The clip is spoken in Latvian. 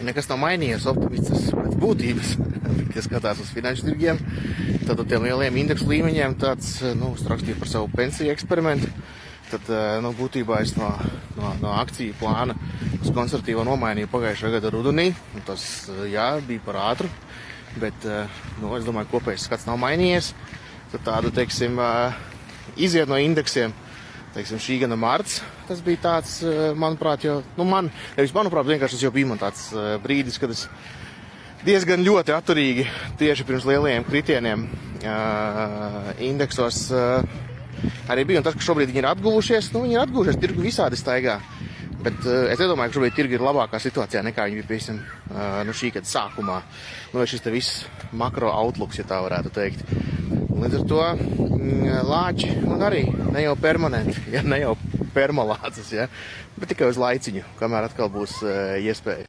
nekas nav mainījies, optimistis pēc būtības, ja skatās uz finanšu tirgiem, tad tiem lieliem indeksu līmeņiem tāds, rakstīja par savu pensiju eksperimentu, tad, būtībā es no akciju plāna uz konservatīvo nomainīju pagājušā gada rudenī, un tas, bija par ātru, bet, es domāju, kopējais skats nav mainījies, tad tādu, teiksim, iziet no indeksiem, teiksim, šī gada marts, tas bija tāds, manuprāt, vienkārši tas jau bija man tāds brīdis, kad es diezgan ļoti atturīgi tieši pirms lielajiem kritieniem indeksos arī bija. Un tas, ka šobrīd viņi ir atguvušies, viņi ir atguvušies, tirgu visādi staigā. Bet es nedomāju, ka šobrīd tirgi ir labākā situācijā nekā viņi bija, piemēram, šī gada sākumā. Šis te viss makro outlooks, ja tā varētu teikt. Līdz ar to lāči un arī ne jau permanenti, ne jau permalācas, bet tikai uz laiciņu, kamēr atkal būs iespēja.